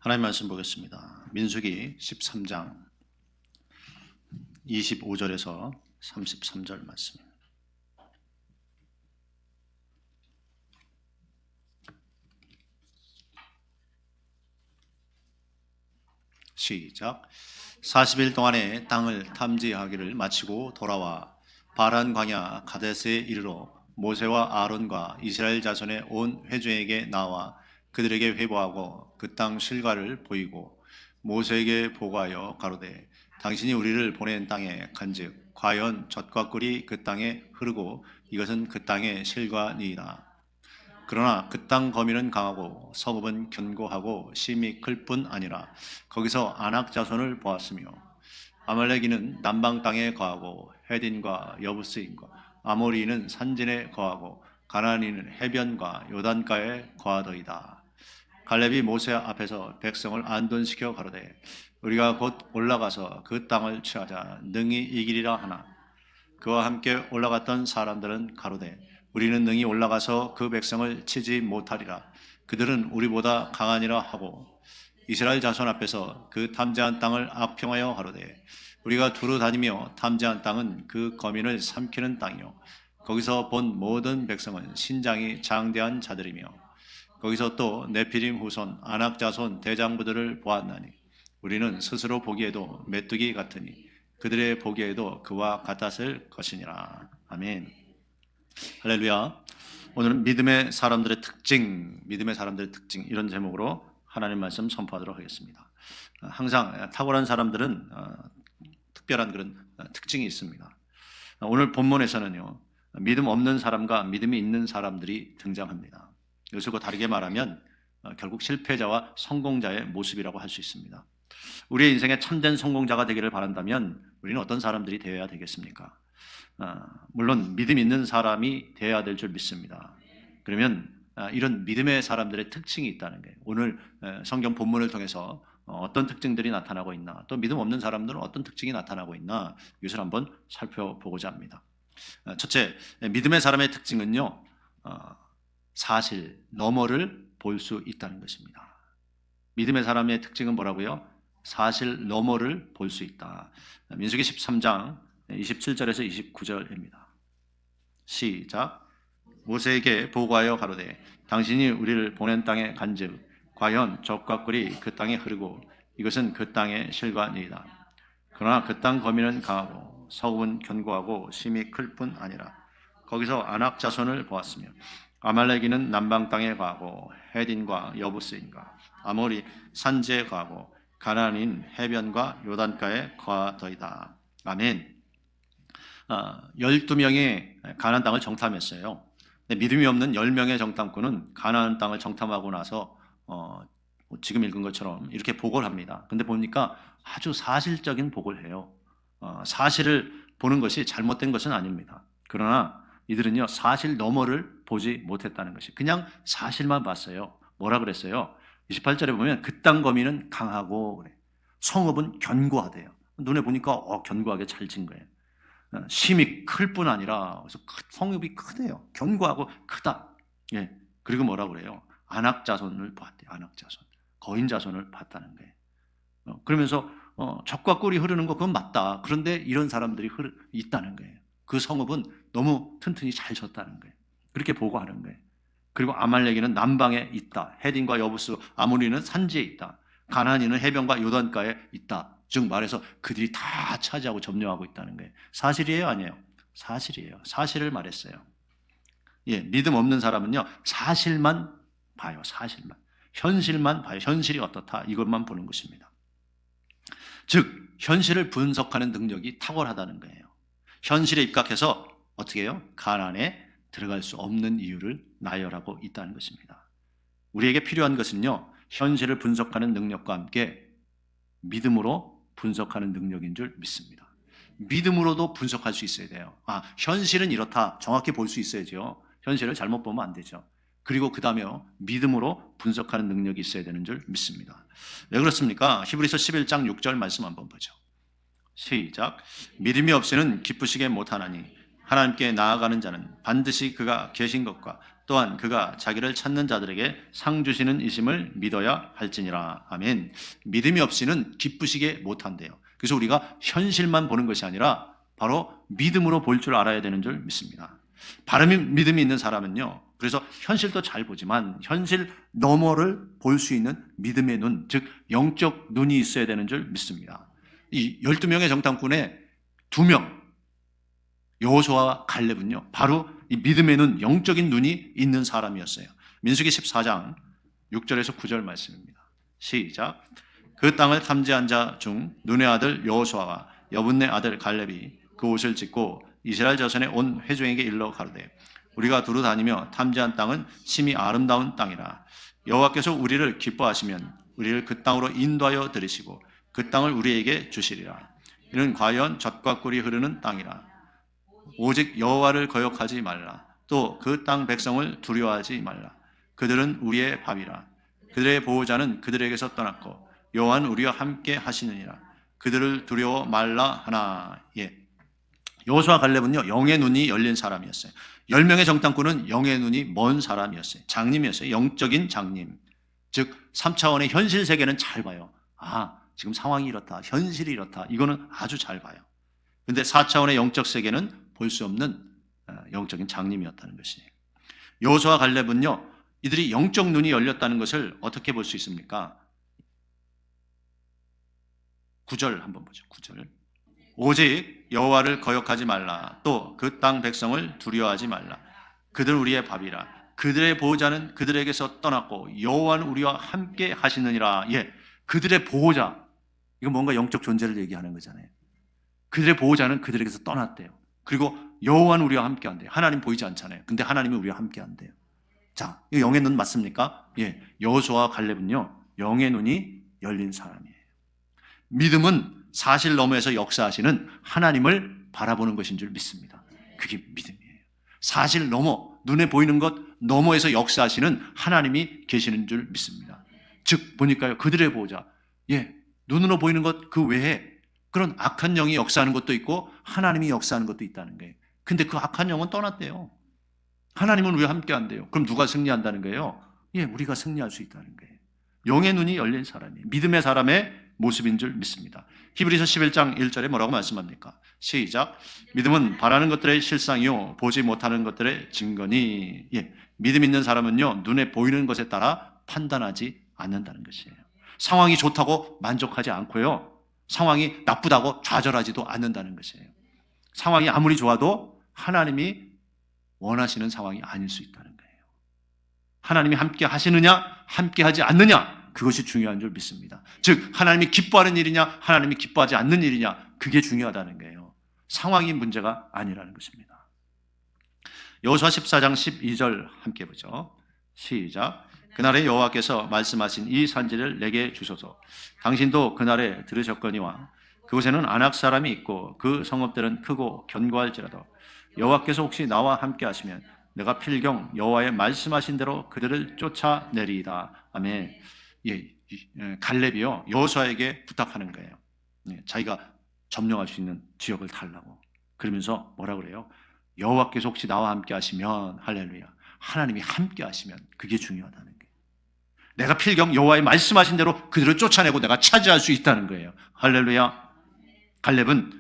하나님 말씀 보겠습니다. 민수기 13장 25절에서 33절 말씀. 시작. 40일 동안에 땅을 탐지하기를 마치고 돌아와 바란 광야 가데스에 이르러 모세와 아론과 이스라엘 자손의 온 회중에게 나와 그들에게 회보하고 그 땅 실과를 보이고 모세에게 보고하여 가로되 당신이 우리를 보낸 땅에 간즉 과연 젖과 꿀이 그 땅에 흐르고 이것은 그 땅의 실과니이다. 그러나 그 땅 거민은 강하고 성읍은 견고하고 심이 클 뿐 아니라 거기서 아낙 자손을 보았으며 아말렉이는 남방 땅에 거하고 헤딘과 여부스인과 아모리는 산진에 거하고 가나안이는 해변과 요단가에 거하더이다. 갈렙이 모세 앞에서 백성을 안돈시켜 가로되 우리가 곧 올라가서 그 땅을 취하자 능히 이기리라 하나 그와 함께 올라갔던 사람들은 가로되 우리는 능히 올라가서 그 백성을 치지 못하리라. 그들은 우리보다 강하니라 하고 이스라엘 자손 앞에서 그 탐지한 땅을 악평하여 가로되 우리가 두루 다니며 탐지한 땅은 그 거민을 삼키는 땅이요 거기서 본 모든 백성은 신장이 장대한 자들이며 거기서 또 네피림 후손 아낙 자손 대장부들을 보았나니 우리는 스스로 보기에도 메뚜기 같으니 그들의 보기에도 그와 같았을 것이니라. 아멘. 할렐루야. 오늘은 믿음의 사람들의 특징, 믿음의 사람들의 특징 이런 제목으로 하나님 말씀 선포하도록 하겠습니다. 항상 탁월한 사람들은 특별한 그런 특징이 있습니다. 오늘 본문에서는요, 믿음 없는 사람과 믿음이 있는 사람들이 등장합니다. 이것을 다르게 말하면 결국 실패자와 성공자의 모습이라고 할 수 있습니다. 우리의 인생에 참된 성공자가 되기를 바란다면 우리는 어떤 사람들이 되어야 되겠습니까? 물론 믿음 있는 사람이 되어야 될 줄 믿습니다. 그러면 이런 믿음의 사람들의 특징이 있다는 거예요. 오늘 성경 본문을 통해서 어떤 특징들이 나타나고 있나, 또 믿음 없는 사람들은 어떤 특징이 나타나고 있나 이것을 한번 살펴보고자 합니다. 첫째, 믿음의 사람의 특징은요, 사실 너머를 볼 수 있다는 것입니다. 믿음의 사람의 특징은 뭐라고요? 사실 너머를 볼 수 있다. 민수기 13장 27절에서 29절입니다. 시작. 모세에게 보고하여 가로되 당신이 우리를 보낸 땅에 간즉 과연 젖과 꿀이 그 땅에 흐르고 이것은 그 땅의 실과니이다. 그러나 그 땅 거민은 강하고 성읍은 견고하고 심이 클 뿐 아니라 거기서 아낙 자손을 보았으며 아말렉이는 남방 땅에 거하고 헤딘과 여부스인과 아모리 산지에 거하고 가나안인 해변과 요단가에 거하더이다. 아멘. 12명이 가나안 땅을 정탐했어요. 근데 믿음이 없는 10명의 정탐꾼은 가나안 땅을 정탐하고 나서 지금 읽은 것처럼 이렇게 보고를 합니다. 근데 보니까 아주 사실적인 보고를 해요. 사실을 보는 것이 잘못된 것은 아닙니다. 그러나 이들은요, 사실 너머를 보지 못했다는 것이 그냥 사실만 봤어요. 뭐라 그랬어요? 28절에 보면 그 땅 거민은 강하고 그래. 성읍은 견고하대요. 눈에 보니까 견고하게 잘 진 거예요. 심이 클 뿐 아니라 그래서 성읍이 크대요. 견고하고 크다. 예. 그리고 뭐라 그래요? 아낙 자손을 봤대요. 아낙 자손. 거인 자손을 봤다는 거예요. 그러면서 젖과 꿀이 흐르는 거 그건 맞다. 그런데 이런 사람들이 있다는 거예요. 그 성읍은 너무 튼튼히 잘 졌다는 거예요. 그렇게 보고하는 거예요. 그리고 아말렉이는 남방에 있다. 헤딘과 여부스, 아모리는 산지에 있다. 가나안이는 해변과 요단가에 있다. 즉 말해서 그들이 다 차지하고 점령하고 있다는 거예요. 사실이에요, 아니에요? 사실이에요. 사실을 말했어요. 예, 믿음 없는 사람은요, 사실만 봐요. 사실만. 현실만 봐요. 현실이 어떻다. 이것만 보는 것입니다. 즉 현실을 분석하는 능력이 탁월하다는 거예요. 현실에 입각해서 어떻게 해요? 가나안에 들어갈 수 없는 이유를 나열하고 있다는 것입니다. 우리에게 필요한 것은요, 현실을 분석하는 능력과 함께 믿음으로 분석하는 능력인 줄 믿습니다. 믿음으로도 분석할 수 있어야 돼요. 현실은 이렇다. 정확히 볼 수 있어야죠. 현실을 잘못 보면 안 되죠. 그리고 그 다음에 믿음으로 분석하는 능력이 있어야 되는 줄 믿습니다. 왜 그렇습니까? 히브리서 11장 6절 말씀 한번 보죠. 시작. 믿음이 없이는 기쁘시게 못하나니 하나님께 나아가는 자는 반드시 그가 계신 것과 또한 그가 자기를 찾는 자들에게 상 주시는 이심을 믿어야 할지니라. 아멘. 믿음이 없이는 기쁘시게 못한대요. 그래서 우리가 현실만 보는 것이 아니라 바로 믿음으로 볼 줄 알아야 되는 줄 믿습니다. 바른 믿음이 있는 사람은요, 그래서 현실도 잘 보지만 현실 너머를 볼 수 있는 믿음의 눈, 즉 영적 눈이 있어야 되는 줄 믿습니다. 이 12명의 정탐꾼에 2명, 여호수아와 갈렙은요, 바로 이 믿음의 눈, 영적인 눈이 있는 사람이었어요. 민수기 14장 6절에서 9절 말씀입니다. 시작. 그 땅을 탐지한 자 중 눈의 아들 여호수아와 여분네 아들 갈렙이 그 옷을 찢고 이스라엘 자손의 온 회중에게 일러 가로되 우리가 두루 다니며 탐지한 땅은 심히 아름다운 땅이라. 여호와께서 우리를 기뻐하시면 우리를 그 땅으로 인도하여 들이시고 그 땅을 우리에게 주시리라. 이는 과연 젖과 꿀이 흐르는 땅이라. 오직 여호와를 거역하지 말라. 또 그 땅 백성을 두려워하지 말라. 그들은 우리의 밥이라. 그들의 보호자는 그들에게서 떠났고 여호와는 우리와 함께 하시느니라. 그들을 두려워 말라 하나. 예. 여호수아 갈렙은요, 영의 눈이 열린 사람이었어요. 10명의 정탐꾼은 영의 눈이 먼 사람이었어요. 장님이었어요. 영적인 장님. 즉 3차원의 현실 세계는 잘 봐요. 아, 지금 상황이 이렇다, 현실이 이렇다, 이거는 아주 잘 봐요. 근데 4차원의 영적 세계는 볼 수 없는 영적인 장님이었다는 것이에요. 여호수아 갈렙은요, 이들이 영적 눈이 열렸다는 것을 어떻게 볼 수 있습니까? 9절 한번 보죠. 9절. 오직 여호와를 거역하지 말라. 또 그 땅 백성을 두려워하지 말라. 그들 우리의 밥이라. 그들의 보호자는 그들에게서 떠났고 여호와는 우리와 함께 하시느니라. 예, 그들의 보호자. 이거 뭔가 영적 존재를 얘기하는 거잖아요. 그들의 보호자는 그들에게서 떠났대요. 그리고 여호와는 우리와 함께 한대요. 하나님 보이지 않잖아요. 근데 하나님은 우리와 함께 한대요. 자, 이거 영의 눈 맞습니까? 예, 여호수아와 갈렙은요, 영의 눈이 열린 사람이에요. 믿음은 사실 너머에서 역사하시는 하나님을 바라보는 것인 줄 믿습니다. 그게 믿음이에요. 사실 너머, 눈에 보이는 것 너머에서 역사하시는 하나님이 계시는 줄 믿습니다. 즉 보니까요, 그들의 보호자, 예, 눈으로 보이는 것 그 외에 그런 악한 영이 역사하는 것도 있고 하나님이 역사하는 것도 있다는 거예요. 근데 그 악한 영은 떠났대요. 하나님은 왜 함께 한대요? 그럼 누가 승리한다는 거예요? 예, 우리가 승리할 수 있다는 거예요. 영의 눈이 열린 사람이 믿음의 사람의 모습인 줄 믿습니다. 히브리서 11장 1절에 뭐라고 말씀합니까? 시작. 믿음은 바라는 것들의 실상이요 보지 못하는 것들의 증거니. 예, 믿음 있는 사람은요, 눈에 보이는 것에 따라 판단하지 않는다는 것이에요. 상황이 좋다고 만족하지 않고요, 상황이 나쁘다고 좌절하지도 않는다는 것이에요. 상황이 아무리 좋아도 하나님이 원하시는 상황이 아닐 수 있다는 거예요. 하나님이 함께 하시느냐 함께 하지 않느냐, 그것이 중요한 줄 믿습니다. 즉 하나님이 기뻐하는 일이냐 하나님이 기뻐하지 않는 일이냐, 그게 중요하다는 거예요. 상황이 문제가 아니라는 것입니다. 여호수아 14장 12절 함께 보죠. 시작. 그날에 여호와께서 말씀하신 이 산지를 내게 주소서. 당신도 그날에 들으셨거니와 그곳에는 아낙 사람이 있고 그 성읍들은 크고 견고할지라도 여호와께서 혹시 나와 함께 하시면 내가 필경 여호와의 말씀하신 대로 그들을 쫓아내리이다. 아멘. 예, 갈렙이요, 여호수아에게 부탁하는 거예요. 예, 자기가 점령할 수 있는 지역을 달라고. 그러면서 뭐라 그래요? 여호와께서 혹시 나와 함께 하시면, 할렐루야, 하나님이 함께 하시면 그게 중요하다는 거예요. 내가 필경 여호와의 말씀하신 대로 그들을 쫓아내고 내가 차지할 수 있다는 거예요. 할렐루야. 갈렙은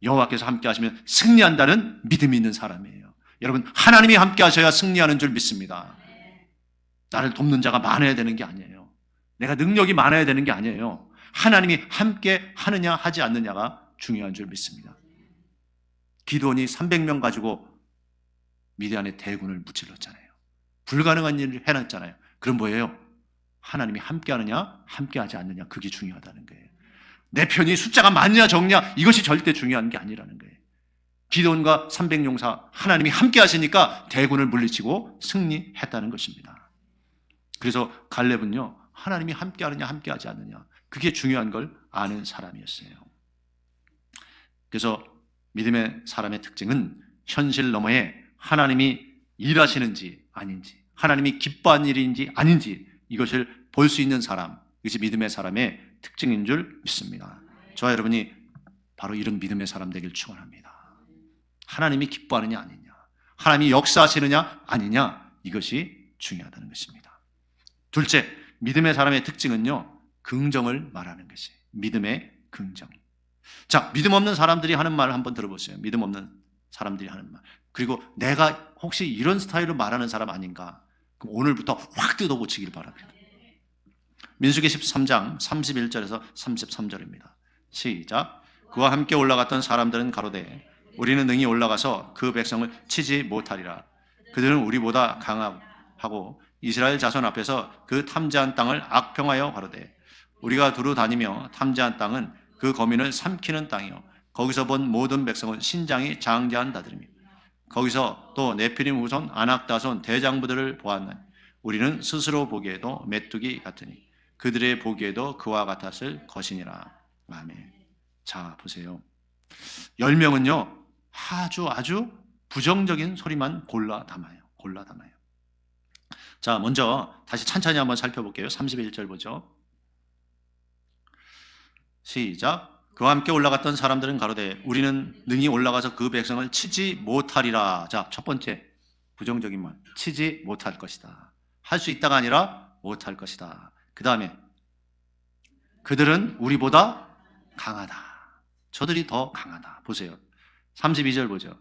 여호와께서 함께 하시면 승리한다는 믿음이 있는 사람이에요. 여러분, 하나님이 함께 하셔야 승리하는 줄 믿습니다. 나를 돕는 자가 많아야 되는 게 아니에요. 내가 능력이 많아야 되는 게 아니에요. 하나님이 함께 하느냐 하지 않느냐가 중요한 줄 믿습니다. 기드온이 300명 가지고 미디안의 대군을 무찔렀잖아요. 불가능한 일을 해놨잖아요. 그럼 뭐예요? 하나님이 함께 하느냐 함께 하지 않느냐, 그게 중요하다는 거예요. 내 편이 숫자가 많냐 적냐, 이것이 절대 중요한 게 아니라는 거예요. 기드온과 300용사 하나님이 함께 하시니까 대군을 물리치고 승리했다는 것입니다. 그래서 갈렙은요, 하나님이 함께 하느냐 함께 하지 않느냐, 그게 중요한 걸 아는 사람이었어요. 그래서 믿음의 사람의 특징은 현실 너머에 하나님이 일하시는지 아닌지, 하나님이 기뻐하는 일인지 아닌지, 이것을 볼 수 있는 사람, 이것이 믿음의 사람의 특징인 줄 믿습니다. 저와 여러분이 바로 이런 믿음의 사람 되길 축원합니다. 하나님이 기뻐하느냐 아니냐, 하나님이 역사하시느냐 아니냐, 이것이 중요하다는 것입니다. 둘째, 믿음의 사람의 특징은요, 긍정을 말하는 것이 믿음의 긍정. 자, 믿음 없는 사람들이 하는 말을 한번 들어보세요. 믿음 없는 사람들이 하는 말. 그리고 내가 혹시 이런 스타일로 말하는 사람 아닌가? 그럼 오늘부터 확 뜯어고치길 바랍니다. 민수기 13장 31절에서 33절입니다. 시작. 그와 함께 올라갔던 사람들은 가로되 우리는 능히 올라가서 그 백성을 치지 못하리라. 그들은 우리보다 강하고 이스라엘 자손 앞에서 그 탐지한 땅을 악평하여 가로되 우리가 두루 다니며 탐지한 땅은 그 거민을 삼키는 땅이요 거기서 본 모든 백성은 신장이 장대한다더니 거기서 또 네피림 후손 아낙다손 대장부들을 보았나니 우리는 스스로 보기에도 메뚜기 같으니 그들의 보기에도 그와 같았을 것이니라. 아멘. 자, 보세요. 10명은요 아주 부정적인 소리만 골라 담아요. 자, 먼저 다시 찬찬히 한번 살펴볼게요. 31절 보죠. 시작. 그와 함께 올라갔던 사람들은 가로되 우리는 능히 올라가서 그 백성을 치지 못하리라. 자, 첫 번째 부정적인 말, 치지 못할 것이다. 할 수 있다가 아니라 못할 것이다. 그 다음에 그들은 우리보다 강하다. 저들이 더 강하다. 보세요. 32절 보죠.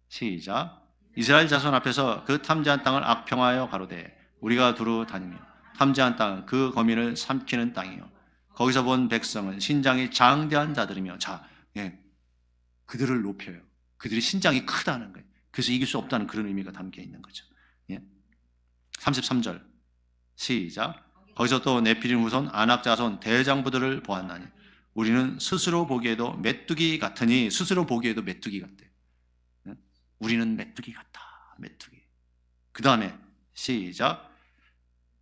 시작. 이스라엘 자손 앞에서 그 탐지한 땅을 악평하여 가로되 우리가 두루 다니며 탐지한 땅은 그 거민을 삼키는 땅이요 거기서 본 백성은 신장이 장대한 자들이며. 자, 그들을 높여요. 그들이 신장이 크다는 거예요. 그래서 이길 수 없다는 그런 의미가 담겨 있는 거죠. 33절 시작. 거기서 또 네피림 후손 아낙자손 대장부들을 보았나니 우리는 스스로 보기에도 메뚜기 같으니. 스스로 보기에도 메뚜기 같대. 우리는 메뚜기 같다. 메뚜기. 그 다음에 시작.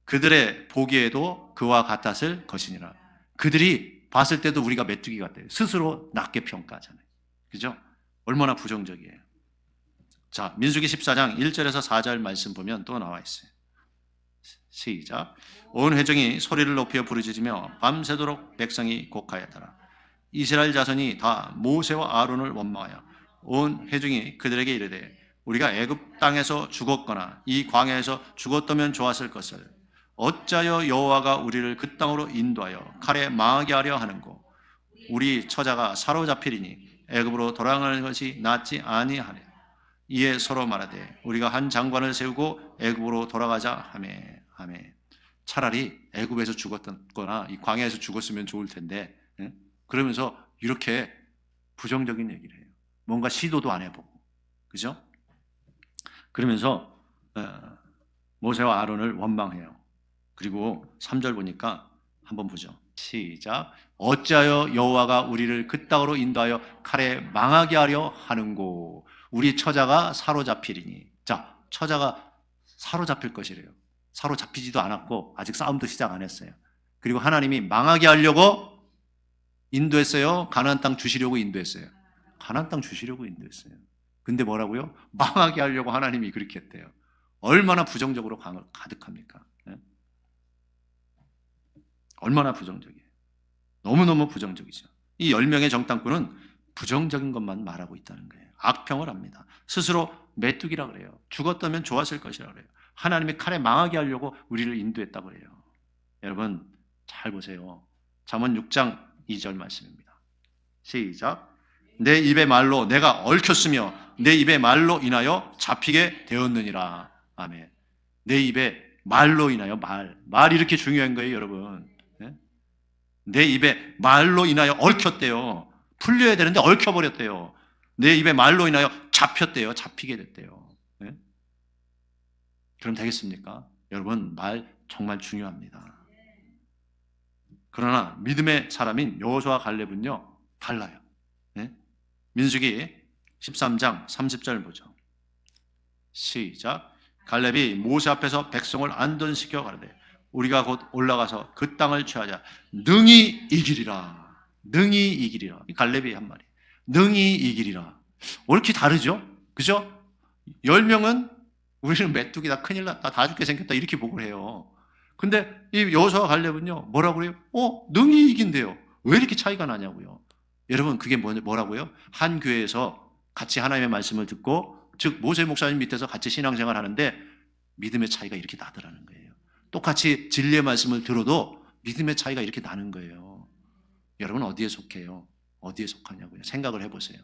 그들의 보기에도 그와 같았을 것이니라. 그들이 봤을 때도 우리가 메뚜기 같대요. 스스로 낮게 평가하잖아요. 그죠? 얼마나 부정적이에요. 자, 민수기 14장 1절에서 4절 말씀 보면 또 나와 있어요. 시작. 온 회중이 소리를 높여 부르짖으며 밤새도록 백성이 곡하였더라. 이스라엘 자손이 다 모세와 아론을 원망하여 온 회중이 그들에게 이르되 우리가 애굽 땅에서 죽었거나 이 광야에서 죽었다면 좋았을 것을 어찌하여 여호와가 우리를 그 땅으로 인도하여 칼에 망하게 하려 하는고 우리 처자가 사로잡히리니 애굽으로 돌아가는 것이 낫지 아니하네. 이에 서로 말하되 우리가 한 장관을 세우고 애굽으로 돌아가자 하매. 아멘. 차라리 애굽에서 죽었거나 이 광야에서 죽었으면 좋을 텐데, 그러면서 이렇게 부정적인 얘기를 해요. 뭔가 시도도 안 해보고, 그죠? 그러면서 모세와 아론을 원망해요. 그리고 3절 보니까 한번 보죠. 시작. 어찌하여 여호와가 우리를 그 땅으로 인도하여 칼에 망하게 하려 하는고 우리 처자가 사로잡히리니. 자, 처자가 사로잡힐 것이래요. 사로잡히지도 않았고 아직 싸움도 시작 안 했어요. 그리고 하나님이 망하게 하려고 인도했어요? 가나안 땅 주시려고 인도했어요? 가나안 땅 주시려고 인도했어요. 근데 뭐라고요? 망하게 하려고 하나님이 그렇게 했대요. 얼마나 부정적으로 가득합니까? 얼마나 부정적이에요. 너무너무 부정적이죠. 이 10명의 정탐꾼은 부정적인 것만 말하고 있다는 거예요. 악평을 합니다. 스스로 메뚜기라 그래요. 죽었다면 좋았을 것이라 그래요. 하나님이 칼에 망하게 하려고 우리를 인도했다고 그래요. 여러분 잘 보세요. 잠언 6장 2절 말씀입니다. 시작. 내 입의 말로 내가 얽혔으며 내 입의 말로 인하여 잡히게 되었느니라. 아멘. 내 입의 말로 인하여 말 이렇게 중요한 거예요, 여러분. 내 입에 말로 인하여 얽혔대요. 풀려야 되는데 얽혀버렸대요. 내 입에 말로 인하여 잡혔대요. 잡히게 됐대요. 그럼 되겠습니까? 여러분 말 정말 중요합니다. 그러나 믿음의 사람인 여호수아 갈렙은요 달라요. 민수기 13장 30절 보죠. 시작. 갈렙이 모세 앞에서 백성을 안전시켜 가르되 우리가 곧 올라가서 그 땅을 취하자. 능히 이기리라. 능히 이기리라. 이 갈렙이 한 말이에요. 능히 이기리라. 왜 이렇게 다르죠? 그죠? 10명은 우리는 메뚜기다, 큰일 났다, 다 죽게 생겼다 이렇게 보고 해요. 근데 이 여호수아와 갈렙은요 뭐라고 그래요? 능히 이긴대요. 왜 이렇게 차이가 나냐고요. 여러분 그게 뭐라고요? 한 교회에서 같이 하나님의 말씀을 듣고 즉 모세 목사님 밑에서 같이 신앙생활 하는데 믿음의 차이가 이렇게 나더라는 거예요. 똑같이 진리의 말씀을 들어도 믿음의 차이가 이렇게 나는 거예요. 여러분 어디에 속해요? 어디에 속하냐고요? 생각을 해보세요.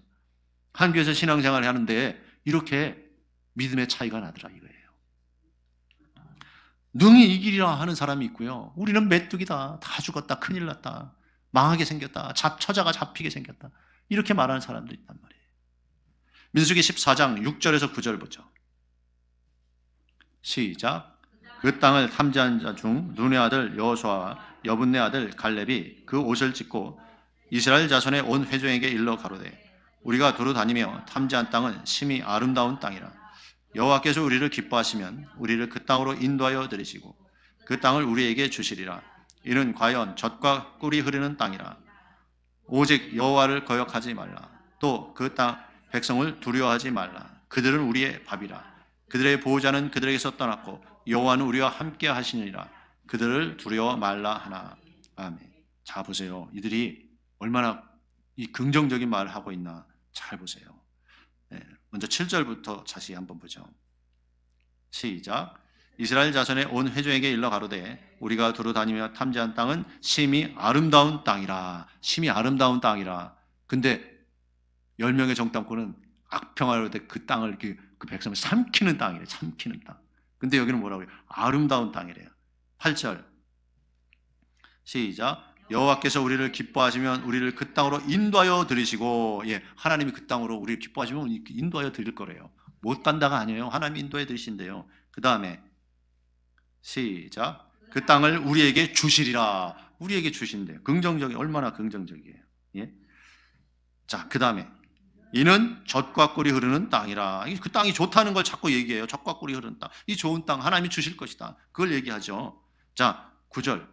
한 교회에서 신앙생활을 하는데 이렇게 믿음의 차이가 나더라 이거예요. 능히 이기리라 하는 사람이 있고요. 우리는 메뚜기다. 다 죽었다. 큰일 났다. 망하게 생겼다. 처자가 잡히게 생겼다. 이렇게 말하는 사람도 있단 말이에요. 민수기 14장 6절에서 9절 보죠. 시작. 그 땅을 탐지한 자 중 눈의 아들 여호수아와 여분네 아들 갈렙이 그 옷을 찢고 이스라엘 자손의 온 회중에게 일러 가로되 우리가 두루 다니며 탐지한 땅은 심히 아름다운 땅이라. 여호와께서 우리를 기뻐하시면 우리를 그 땅으로 인도하여 들이시고 그 땅을 우리에게 주시리라. 이는 과연 젖과 꿀이 흐르는 땅이라. 오직 여호와를 거역하지 말라. 또 그 땅 백성을 두려워하지 말라. 그들은 우리의 밥이라. 그들의 보호자는 그들에게서 떠났고 여호와는 우리와 함께 하시느니라. 그들을 두려워 말라 하나. 아멘. 자 보세요. 이들이 얼마나 이 긍정적인 말을 하고 있나 잘 보세요. 네, 먼저 7절부터 다시 한번 보죠. 시작. 이스라엘 자손의 온 회중에게 일러 가로되 우리가 두루 다니며 탐지한 땅은 심히 아름다운 땅이라. 심히 아름다운 땅이라. 근데 10명의 정탐꾼은 악평하로 그 땅을 그 백성을 삼키는 땅이래. 삼키는 땅. 근데 여기는 뭐라고 해요? 아름다운 땅이래요. 8절 시작. 여호와께서 우리를 기뻐하시면 우리를 그 땅으로 인도하여 들이시고, 예, 하나님이 그 땅으로 우리를 기뻐하시면 인도하여 드릴 거래요. 못 간다가 아니에요. 하나님이 인도해 드리신대요. 그 다음에 시작. 그 땅을 우리에게 주시리라. 우리에게 주신대요. 긍정적이 얼마나 긍정적이에요. 예? 자, 그 다음에 이는 젖과 꿀이 흐르는 땅이라. 그 땅이 좋다는 걸 자꾸 얘기해요. 젖과 꿀이 흐르는 땅. 이 좋은 땅 하나님이 주실 것이다. 그걸 얘기하죠. 자, 9절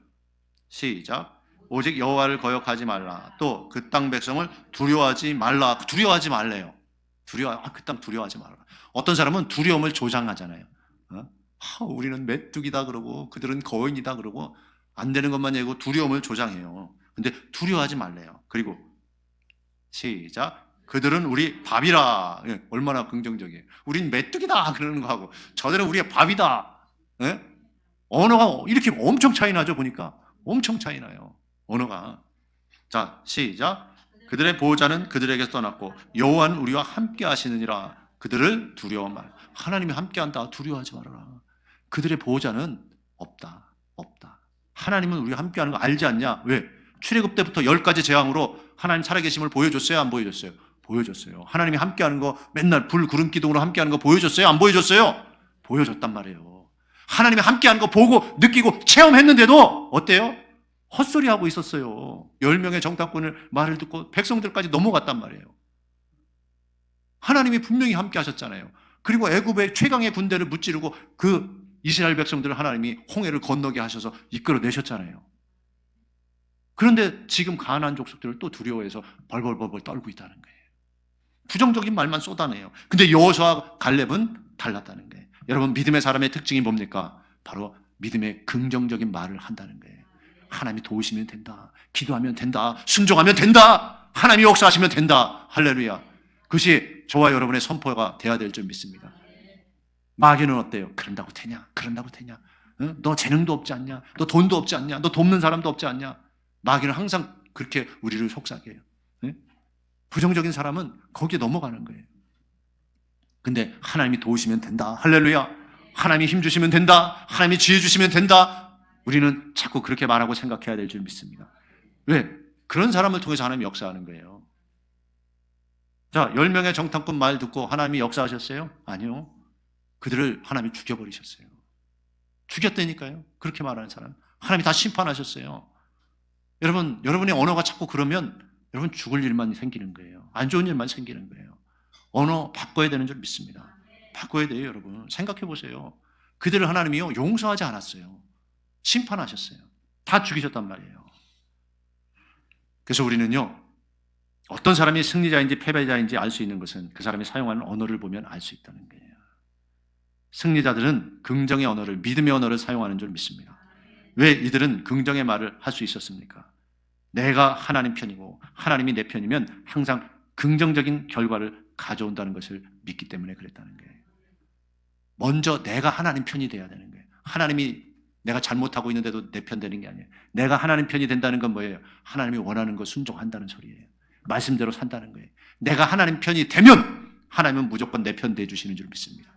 시작. 오직 여호와를 거역하지 말라. 또 그 땅 백성을 두려워하지 말라. 두려워하지 말래요. 그 땅 두려워하지 말라. 어떤 사람은 두려움을 조장하잖아요. 우리는 메뚜기다 그러고 그들은 거인이다 그러고 안 되는 것만 얘기하고 두려움을 조장해요. 근데 두려워하지 말래요. 그리고 시작. 그들은 우리 밥이라. 예, 얼마나 긍정적이에요. 우린 메뚜기다 그러는 거하고 저들은 우리의 밥이다. 예? 언어가 이렇게 엄청 차이 나죠. 보니까 엄청 차이 나요. 언어가. 자, 시작. 그들의 보호자는 그들에게서 떠났고 여호와는 우리와 함께 하시느니라. 그들을 두려워 말. 하나님이 함께한다. 두려워하지 말아라. 그들의 보호자는 없다. 하나님은 우리와 함께하는 거 알지 않냐? 왜? 출애굽 때부터 10가지 재앙으로 하나님 살아계심을 보여줬어요? 안 보여줬어요? 보여줬어요. 하나님이 함께하는 거 맨날 불, 구름, 기둥으로 함께하는 거 보여줬어요? 안 보여줬어요? 보여줬단 말이에요. 하나님이 함께하는 거 보고 느끼고 체험했는데도 어때요? 헛소리하고 있었어요. 10명의 정탐꾼을 말을 듣고 백성들까지 넘어갔단 말이에요. 하나님이 분명히 함께 하셨잖아요. 그리고 애굽의 최강의 군대를 무찌르고 그 이스라엘 백성들을 하나님이 홍해를 건너게 하셔서 이끌어내셨잖아요. 그런데 지금 가나안 족속들을 또 두려워해서 벌벌벌 떨고 있다는 거예요. 부정적인 말만 쏟아내요. 근데 여호수아와 갈렙은 달랐다는 거예요. 여러분, 믿음의 사람의 특징이 뭡니까? 바로 믿음의 긍정적인 말을 한다는 거예요. 하나님이 도우시면 된다. 기도하면 된다. 순종하면 된다. 하나님이 역사하시면 된다. 할렐루야. 그것이 저와 여러분의 선포가 돼야 될 줄 믿습니다. 마귀는 어때요? 그런다고 되냐? 응? 너 재능도 없지 않냐? 너 돈도 없지 않냐? 너 돕는 사람도 없지 않냐? 마귀는 항상 그렇게 우리를 속삭여요. 응? 부정적인 사람은 거기에 넘어가는 거예요. 근데 하나님이 도우시면 된다. 할렐루야. 하나님이 힘 주시면 된다. 하나님이 지혜 주시면 된다. 우리는 자꾸 그렇게 말하고 생각해야 될 줄 믿습니다. 왜? 그런 사람을 통해서 하나님이 역사하는 거예요. 자, 10명의 정탐꾼 말 듣고 하나님이 역사하셨어요? 아니요. 그들을 하나님이 죽여버리셨어요. 죽였다니까요. 그렇게 말하는 사람. 하나님이 다 심판하셨어요. 여러분, 여러분의 언어가 자꾸 그러면 여러분 죽을 일만 생기는 거예요. 안 좋은 일만 생기는 거예요. 언어 바꿔야 되는 줄 믿습니다. 바꿔야 돼요, 여러분. 생각해 보세요. 그들을 하나님이요, 용서하지 않았어요. 심판하셨어요. 다 죽이셨단 말이에요. 그래서 우리는요, 어떤 사람이 승리자인지 패배자인지 알 수 있는 것은 그 사람이 사용하는 언어를 보면 알 수 있다는 거예요. 승리자들은 긍정의 언어를, 믿음의 언어를 사용하는 줄 믿습니다. 왜 이들은 긍정의 말을 할 수 있었습니까? 내가 하나님 편이고 하나님이 내 편이면 항상 긍정적인 결과를 가져온다는 것을 믿기 때문에 그랬다는 거예요. 먼저 내가 하나님 편이 돼야 되는 거예요. 하나님이 내가 잘못하고 있는데도 내 편 되는 게 아니에요. 내가 하나님 편이 된다는 건 뭐예요? 하나님이 원하는 거 순종한다는 소리예요. 말씀대로 산다는 거예요. 내가 하나님 편이 되면 하나님은 무조건 내 편 돼주시는 줄 믿습니다.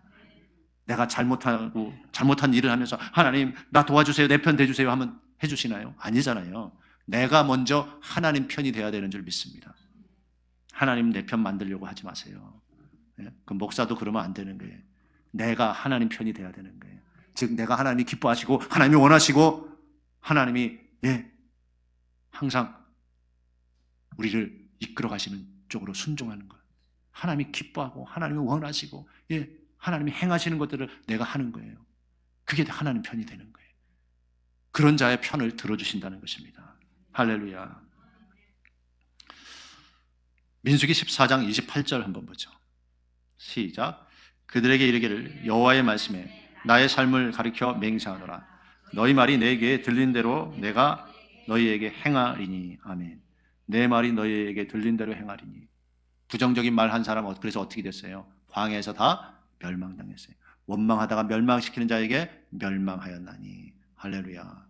내가 잘못한 일을 하면서 하나님 나 도와주세요, 내 편 돼주세요 하면 해주시나요? 아니잖아요. 내가 먼저 하나님 편이 돼야 되는 줄 믿습니다. 하나님 내 편 만들려고 하지 마세요. 그 목사도 그러면 안 되는 거예요. 내가 하나님 편이 돼야 되는 거예요. 즉 내가 하나님이 기뻐하시고 하나님이 원하시고 하나님이 항상 우리를 이끌어 가시는 쪽으로 순종하는 것. 하나님이 기뻐하고 하나님이 원하시고 하나님이 행하시는 것들을 내가 하는 거예요. 그게 하나님 편이 되는 거예요. 그런 자의 편을 들어주신다는 것입니다. 할렐루야. 민수기 14장 28절 한번 보죠. 시작. 그들에게 이르기를 여호와의 말씀에 나의 삶을 가리켜 맹세하노라. 너희 말이 내게 들린 대로 내가 너희에게 행하리니. 아멘. 내 말이 너희에게 들린 대로 행하리니. 부정적인 말 한 사람은 그래서 어떻게 됐어요? 광야에서 다 멸망당했어요. 원망하다가 멸망시키는 자에게 멸망하였나니. 할렐루야.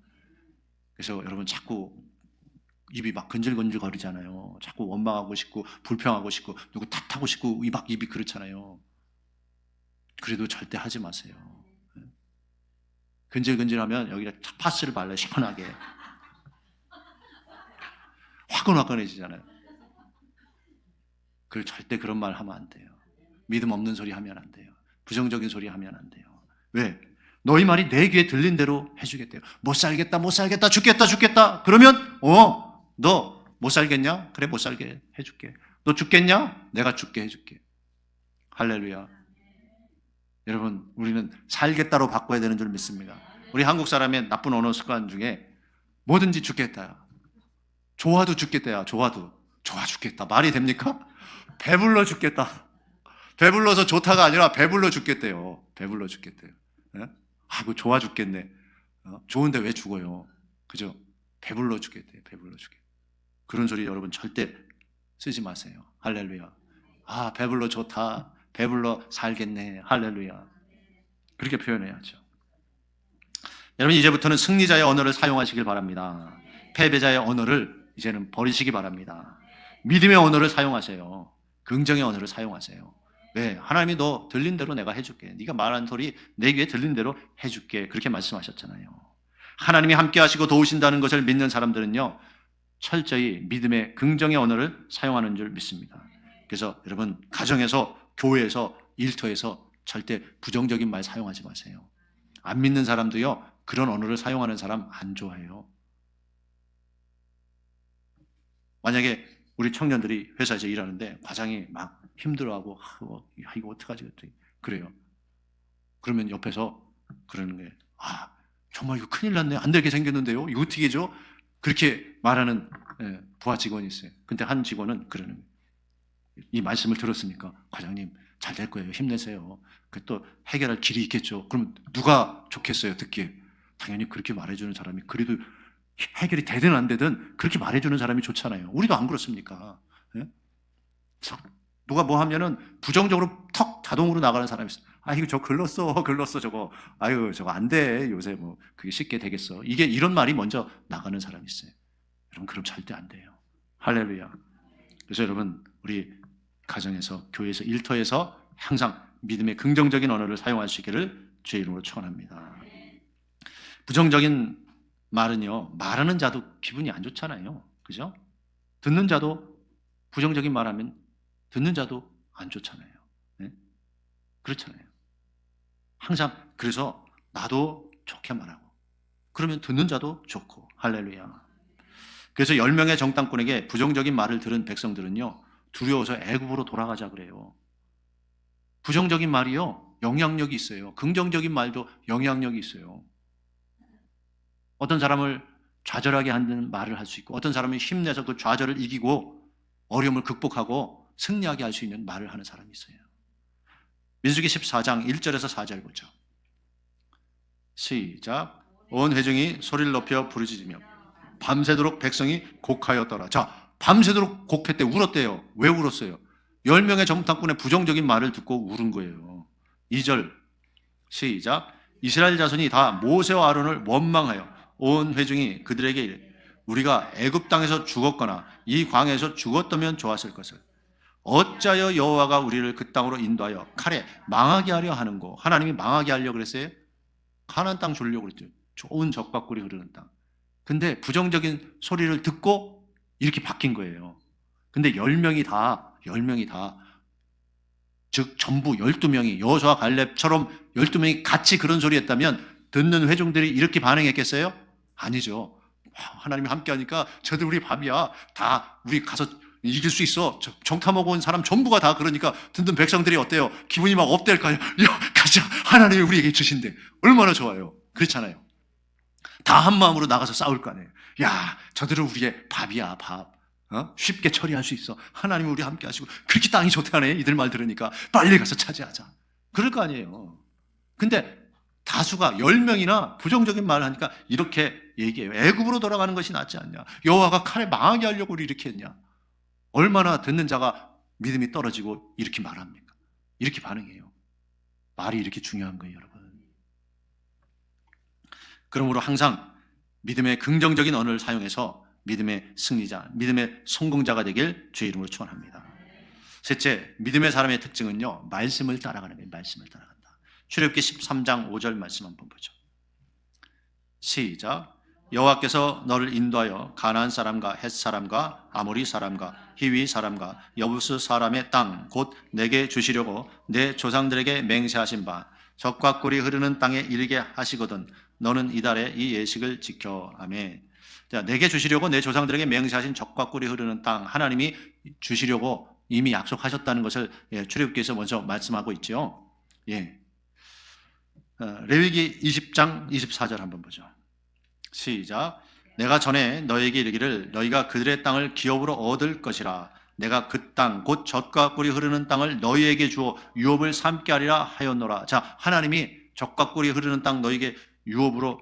그래서 여러분 자꾸 입이 막 근질근질 거리잖아요. 자꾸 원망하고 싶고 불평하고 싶고 누구 탓하고 싶고 입이 그렇잖아요. 그래도 절대 하지 마세요. 근질근질하면 여기다 파스를 발라요. 시원하게. 화끈화끈해지잖아요. 절대 그런 말 하면 안 돼요. 믿음 없는 소리 하면 안 돼요. 부정적인 소리 하면 안 돼요. 왜? 너희 말이 내 귀에 들린 대로 해주겠대요. 못 살겠다, 죽겠다. 그러면 너 못 살겠냐? 그래, 못 살게 해줄게. 너 죽겠냐? 내가 죽게 해줄게. 할렐루야. 여러분, 우리는 살겠다로 바꿔야 되는 줄 믿습니다. 우리 한국 사람의 나쁜 언어 습관 중에 뭐든지 죽겠다야. 좋아도 죽겠다야. 좋아 죽겠다. 말이 됩니까? 배불러 죽겠다. 배불러서 좋다가 아니라 배불러 죽겠대요. 배불러 죽겠대요. 아이고, 좋아 죽겠네. 좋은데 왜 죽어요? 그죠? 배불러 죽겠대요. 배불러 죽겠대. 그런 소리 여러분 절대 쓰지 마세요. 할렐루야. 아, 배불러 좋다. 배불러 살겠네. 할렐루야. 그렇게 표현해야죠. 여러분, 이제부터는 승리자의 언어를 사용하시길 바랍니다. 패배자의 언어를 이제는 버리시기 바랍니다. 믿음의 언어를 사용하세요. 긍정의 언어를 사용하세요. 왜? 하나님이 너 들린 대로 내가 해줄게. 네가 말한 소리 내 귀에 들린 대로 해줄게. 그렇게 말씀하셨잖아요. 하나님이 함께 하시고 도우신다는 것을 믿는 사람들은요, 철저히 믿음의 긍정의 언어를 사용하는 줄 믿습니다. 그래서 여러분, 가정에서, 교회에서, 일터에서 절대 부정적인 말 사용하지 마세요. 안 믿는 사람도요, 그런 언어를 사용하는 사람 안 좋아해요. 만약에 우리 청년들이 회사에서 일하는데 과장이 막 힘들어하고 이거 어떡하지? 그래요. 그러면 옆에서 그러는 거예요. 정말 이거 큰일 났네. 안 되게 생겼는데요. 이거 어떻게 해줘? 그렇게 말하는 부하 직원이 있어요. 근데 한 직원은 그러는 거예요. 이 말씀을 들었으니까 과장님 잘 될 거예요. 힘내세요. 또 해결할 길이 있겠죠. 그럼 누가 좋겠어요? 듣기에. 당연히 그렇게 말해주는 사람이, 그래도 해결이 되든 안 되든 그렇게 말해주는 사람이 좋잖아요. 우리도 안 그렇습니까? 누가 뭐 하면은 부정적으로 턱 자동으로 나가는 사람이 있어요. 이거 저 글렀어 저거. 저거 안 돼. 요새 뭐 그게 쉽게 되겠어. 이런 말이 먼저 나가는 사람이 있어요. 여러분, 그럼 절대 안 돼요. 할렐루야. 그래서 여러분, 우리 가정에서, 교회에서, 일터에서 항상 믿음의 긍정적인 언어를 사용할 수 있기를 주의 이름으로 축원합니다. 부정적인 말은요, 말하는 자도 기분이 안 좋잖아요. 그죠? 듣는 자도 부정적인 말하면 듣는 자도 안 좋잖아요. 네? 그렇잖아요. 항상 그래서 나도 좋게 말하고 그러면 듣는 자도 좋고. 할렐루야. 그래서 10명의 정탐꾼에게 부정적인 말을 들은 백성들은요, 두려워서 애굽으로 돌아가자 그래요. 부정적인 말이요, 영향력이 있어요. 긍정적인 말도 영향력이 있어요. 어떤 사람을 좌절하게 하는 말을 할 수 있고, 어떤 사람이 힘내서 그 좌절을 이기고 어려움을 극복하고 승리하게 할 수 있는 말을 하는 사람이 있어요. 민수기 14장 1절에서 4절 보죠. 시작. 온 회중이 소리를 높여 부르짖으며 밤새도록 백성이 곡하였더라. 자, 밤새도록 곡했대. 울었대요. 왜 울었어요? 10명의 정탐꾼의 부정적인 말을 듣고 울은 거예요. 2절. 시작. 이스라엘 자손이 다 모세와 아론을 원망하여 온 회중이 그들에게 이르 우리가 애굽 땅에서 죽었거나 이 광야에서 죽었다면 좋았을 것을 어찌하여 여호와가 우리를 그 땅으로 인도하여 칼에 망하게 하려 하는고. 하나님이 망하게 하려고 그랬어요? 가나안 땅 주려고 그랬죠. 좋은 젖과 꿀이 흐르는 땅. 근데 부정적인 소리를 듣고 이렇게 바뀐 거예요. 근데 10명이 다 즉 전부 12명이 여호수아 갈렙처럼 12명이 같이 그런 소리 했다면 듣는 회중들이 이렇게 반응했겠어요? 아니죠. 하나님이 함께 하니까 저들 우리 밥이야. 다 우리 가서 이길 수 있어. 정탐하고 온 사람 전부가 다 그러니까 듣는 백성들이 어때요? 기분이 막 업될까요? 야, 가자. 하나님이 우리에게 주신대. 얼마나 좋아요. 그렇잖아요. 다 한 마음으로 나가서 싸울 거 아니에요. 야, 저들은 우리의 밥이야, 밥. 쉽게 처리할 수 있어. 하나님이 우리 함께 하시고 그렇게 땅이 좋다네. 이들 말 들으니까 빨리 가서 차지하자. 그럴 거 아니에요. 근데 다수가 10명이나 부정적인 말을 하니까 이렇게 얘기해요. 애굽으로 돌아가는 것이 낫지 않냐. 여호와가 칼에 망하게 하려고 우리 이렇게 했냐. 얼마나 듣는 자가 믿음이 떨어지고 이렇게 말합니까? 이렇게 반응해요. 말이 이렇게 중요한 거예요, 여러분. 그러므로 항상 믿음의 긍정적인 언어를 사용해서 믿음의 승리자, 믿음의 성공자가 되길 주의 이름으로 축원합니다. 셋째, 믿음의 사람의 특징은요, 말씀을 따라가는 거예요. 말씀을 따라간다. 출애굽기 13장 5절 말씀 한번 보죠. 시작. 여호와께서 너를 인도하여 가나안 사람과 헷 사람과 아모리 사람과 히위 사람과 여부스 사람의 땅 곧 내게 주시려고 내 조상들에게 맹세하신 바 젖과 꿀이 흐르는 땅에 이르게 하시거든 너는 이달에 이 예식을 지켜. 아멘. 자, 내게 주시려고 내 조상들에게 맹세하신 젖과 꿀이 흐르는 땅, 하나님이 주시려고 이미 약속하셨다는 것을 출애굽기에서 먼저 말씀하고 있죠. 예. 레위기 20장 24절 한번 보죠. 시작. 내가 전에 너에게 이르기를 너희가 그들의 땅을 기업으로 얻을 것이라. 내가 그 땅 곧 젖과 꿀이 흐르는 땅을 너희에게 주어 유업을 삼게 하리라 하였노라. 자, 하나님이 젖과 꿀이 흐르는 땅 너희에게 유업으로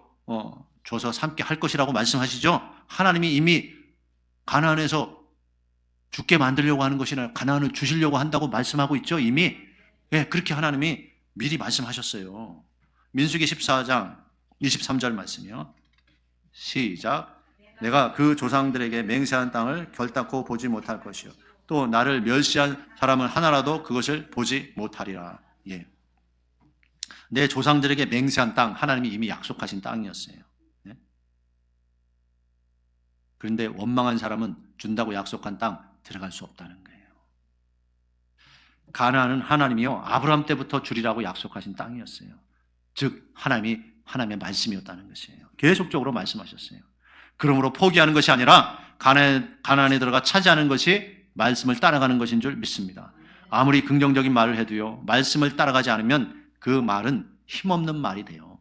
줘서 삼게 할 것이라고 말씀하시죠. 하나님이 이미 가나안에서 죽게 만들려고 하는 것이나 가나안을 주시려고 한다고 말씀하고 있죠. 이미. 예, 그렇게 하나님이 미리 말씀하셨어요. 민수기 14장 23절 말씀이요. 시작. 내가 그 조상들에게 맹세한 땅을 결단코 보지 못할 것이요 또 나를 멸시한 사람은 하나라도 그것을 보지 못하리라. 예. 내 조상들에게 맹세한 땅, 하나님이 이미 약속하신 땅이었어요. 예? 그런데 원망한 사람은 준다고 약속한 땅 들어갈 수 없다는 거예요. 가나안은 하나님이요 아브라함 때부터 주리라고 약속하신 땅이었어요. 즉 하나님의 말씀이었다는 것이에요. 계속적으로 말씀하셨어요. 그러므로 포기하는 것이 아니라 가나안에 들어가 차지하는 것이 말씀을 따라가는 것인 줄 믿습니다. 아무리 긍정적인 말을 해도요 말씀을 따라가지 않으면 그 말은 힘없는 말이 돼요.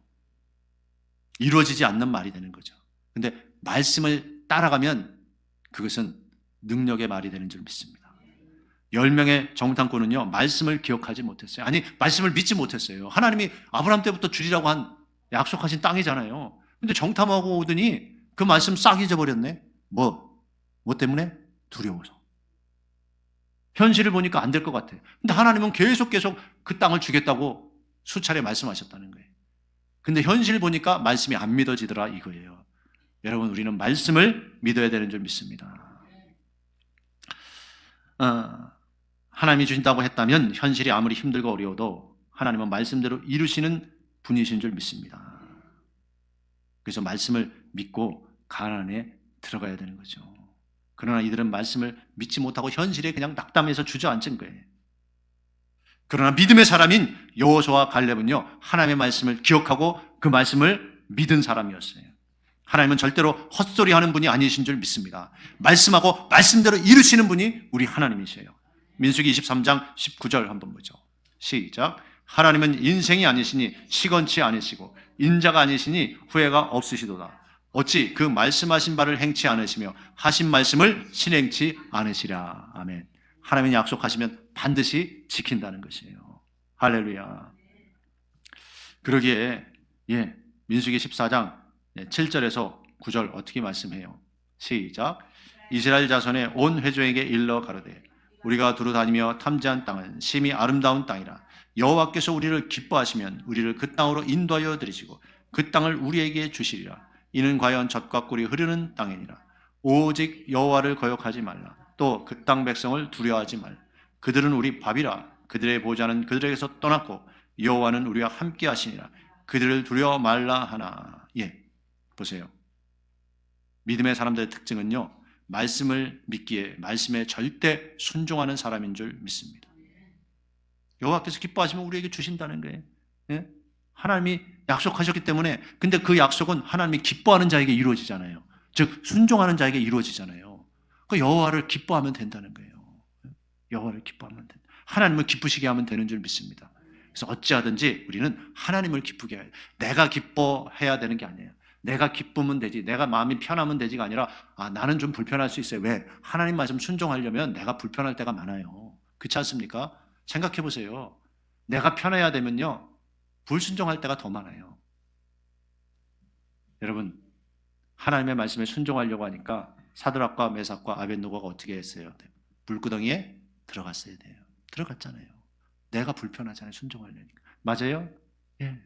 이루어지지 않는 말이 되는 거죠. 근데 말씀을 따라가면 그것은 능력의 말이 되는 줄 믿습니다. 10명의 정탐꾼은요 말씀을 기억하지 못했어요. 아니 말씀을 믿지 못했어요. 하나님이 아브라함 때부터 주리라고 한 약속하신 땅이잖아요. 근데 정탐하고 오더니 그 말씀 싹 잊어버렸네. 뭐 때문에? 두려워서. 현실을 보니까 안 될 것 같아. 근데 하나님은 계속 그 땅을 주겠다고 수차례 말씀하셨다는 거예요. 근데 현실 보니까 말씀이 안 믿어지더라 이거예요. 여러분 우리는 말씀을 믿어야 되는 줄 믿습니다. 하나님이 주신다고 했다면 현실이 아무리 힘들고 어려워도 하나님은 말씀대로 이루시는 분이신 줄 믿습니다. 그래서 말씀을 믿고 가나안에 들어가야 되는 거죠. 그러나 이들은 말씀을 믿지 못하고 현실에 그냥 낙담해서 주저앉은 거예요. 그러나 믿음의 사람인 여호수아와 갈렙은요 하나님의 말씀을 기억하고 그 말씀을 믿은 사람이었어요. 하나님은 절대로 헛소리하는 분이 아니신 줄 믿습니다. 말씀하고 말씀대로 이루시는 분이 우리 하나님이세요. 민수기 23장 19절 한번 보죠. 시작. 하나님은 인생이 아니시니 시건치 아니시고 인자가 아니시니 후회가 없으시도다. 어찌 그 말씀하신 바를 행치 않으시며 하신 말씀을 실행치 않으시랴. 아멘. 하나님이 약속하시면 반드시 지킨다는 것이에요. 할렐루야. 그러기에 민수기 14장 7절에서 9절 어떻게 말씀해요? 시작. 이스라엘 자손의 온 회중에게 일러 가로되 우리가 두루 다니며 탐지한 땅은 심히 아름다운 땅이라. 여호와께서 우리를 기뻐하시면 우리를 그 땅으로 인도하여 드리시고 그 땅을 우리에게 주시리라. 이는 과연 젖과 꿀이 흐르는 땅이니라. 오직 여호와를 거역하지 말라. 또 그 땅 백성을 두려워하지 말라. 그들은 우리 밥이라. 그들의 보좌는 그들에게서 떠났고 여호와는 우리와 함께 하시니라. 그들을 두려워 말라 하나. 예, 보세요. 믿음의 사람들의 특징은요, 말씀을 믿기에 말씀에 절대 순종하는 사람인 줄 믿습니다. 여호와께서 기뻐하시면 우리에게 주신다는 거예요. 예? 하나님이 약속하셨기 때문에, 근데 그 약속은 하나님이 기뻐하는 자에게 이루어지잖아요. 즉 순종하는 자에게 이루어지잖아요. 그 여호와를 기뻐하면 된다는 거예요. 여호와를 기뻐하면 된다. 하나님을 기쁘시게 하면 되는 줄 믿습니다. 그래서 어찌하든지 우리는 하나님을 기쁘게 해야 돼요. 내가 기뻐해야 되는 게 아니에요. 내가 기쁘면 되지, 내가 마음이 편하면 되지가 아니라, 나는 좀 불편할 수 있어요. 왜? 하나님 말씀 순종하려면 내가 불편할 때가 많아요. 그렇지 않습니까? 생각해 보세요. 내가 편해야 되면요, 불순종할 때가 더 많아요. 여러분, 하나님의 말씀에 순종하려고 하니까 사드락과 메삭과 아벳노고가 어떻게 했어요? 불구덩이에 들어갔어야 돼요. 들어갔잖아요. 내가 불편하잖아요. 순종하려니까. 맞아요? 예.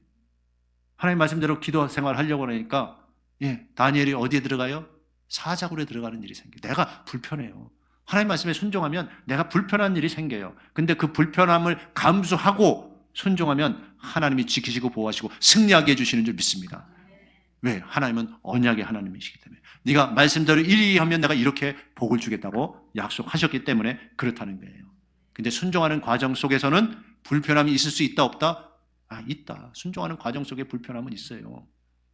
하나님 말씀대로 기도 생활 하려고 하니까, 예, 다니엘이 어디에 들어가요? 사자굴에 들어가는 일이 생겨요. 내가 불편해요. 하나님 말씀에 순종하면 내가 불편한 일이 생겨요. 근데 그 불편함을 감수하고 순종하면 하나님이 지키시고 보호하시고 승리하게 해주시는 줄 믿습니다. 왜? 하나님은 언약의 하나님이시기 때문에. 네가 말씀대로 이리 하면 내가 이렇게 복을 주겠다고 약속하셨기 때문에 그렇다는 거예요. 근데 순종하는 과정 속에서는 불편함이 있을 수 있다 없다? 있다. 순종하는 과정 속에 불편함은 있어요.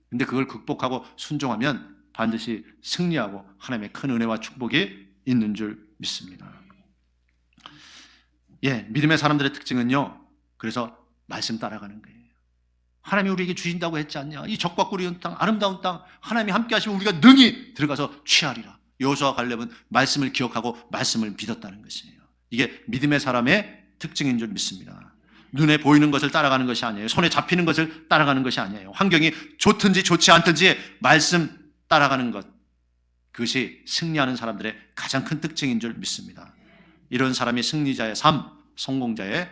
근데 그걸 극복하고 순종하면 반드시 승리하고 하나님의 큰 은혜와 축복이 있는 줄 믿습니다. 예, 믿음의 사람들의 특징은요, 그래서 말씀 따라가는 거예요. 하나님이 우리에게 주신다고 했지 않냐? 이 적과 꿀이 있는 땅, 아름다운 땅, 하나님이 함께 하시면 우리가 능히 들어가서 취하리라. 여호수아와 갈렙은 말씀을 기억하고 말씀을 믿었다는 것이에요. 이게 믿음의 사람의 특징인 줄 믿습니다. 눈에 보이는 것을 따라가는 것이 아니에요. 손에 잡히는 것을 따라가는 것이 아니에요. 환경이 좋든지 좋지 않든지 말씀 따라가는 것, 그것이 승리하는 사람들의 가장 큰 특징인 줄 믿습니다. 이런 사람이 승리자의 삶, 성공자의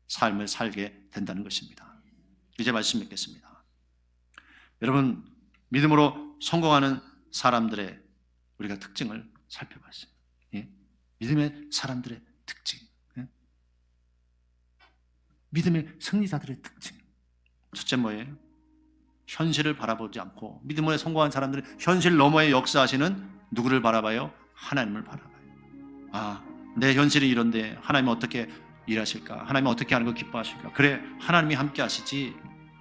삶을 살게 된다는 것입니다. 이제 말씀 읽겠습니다. 여러분, 믿음으로 성공하는 사람들의 우리가 특징을 살펴봤어요. 예? 믿음의 사람들의 특징, 예? 믿음의 승리자들의 특징. 첫째 뭐예요? 현실을 바라보지 않고, 믿음으로 성공한 사람들은 현실 너머에 역사하시는 누구를 바라봐요? 하나님을 바라봐요. 내 현실이 이런데 하나님은 어떻게 일하실까? 하나님은 어떻게 하는 거 기뻐하실까? 그래, 하나님이 함께 하시지,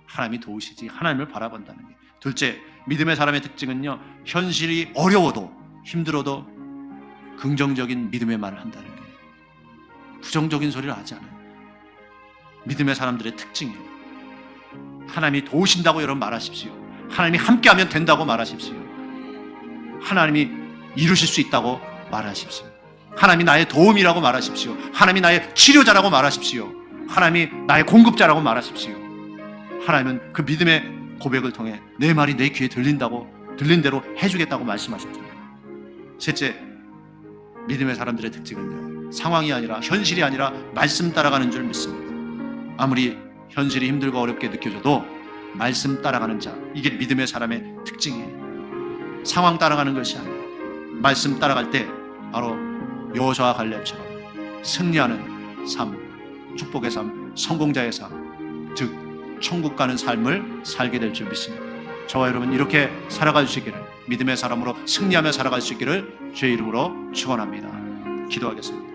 하나님이 도우시지, 하나님을 바라본다는 게. 둘째, 믿음의 사람의 특징은요, 현실이 어려워도 힘들어도 긍정적인 믿음의 말을 한다는 게, 부정적인 소리를 하지 않아요. 믿음의 사람들의 특징이에요. 하나님이 도우신다고 여러분 말하십시오. 하나님이 함께하면 된다고 말하십시오. 하나님이 이루실 수 있다고 말하십시오. 하나님이 나의 도움이라고 말하십시오. 하나님이 나의 치료자라고 말하십시오. 하나님이 나의 공급자라고 말하십시오. 하나님은 그 믿음의 고백을 통해 내 말이 내 귀에 들린 대로 해주겠다고 말씀하셨잖아요. 셋째, 믿음의 사람들의 특징은요, 상황이 아니라, 현실이 아니라 말씀 따라가는 줄 믿습니다. 아무리 현실이 힘들고 어렵게 느껴져도 말씀 따라가는 자, 이게 믿음의 사람의 특징이에요. 상황 따라가는 것이 아니에요. 말씀 따라갈 때 바로 여호수아와 갈렙처럼 승리하는 삶, 축복의 삶, 성공자의 삶, 즉 천국 가는 삶을 살게 될 줄 믿습니다. 저와 여러분 이렇게 살아갈 수 있기를, 믿음의 사람으로 승리하며 살아갈 수 있기를 주의 이름으로 축원합니다. 기도하겠습니다.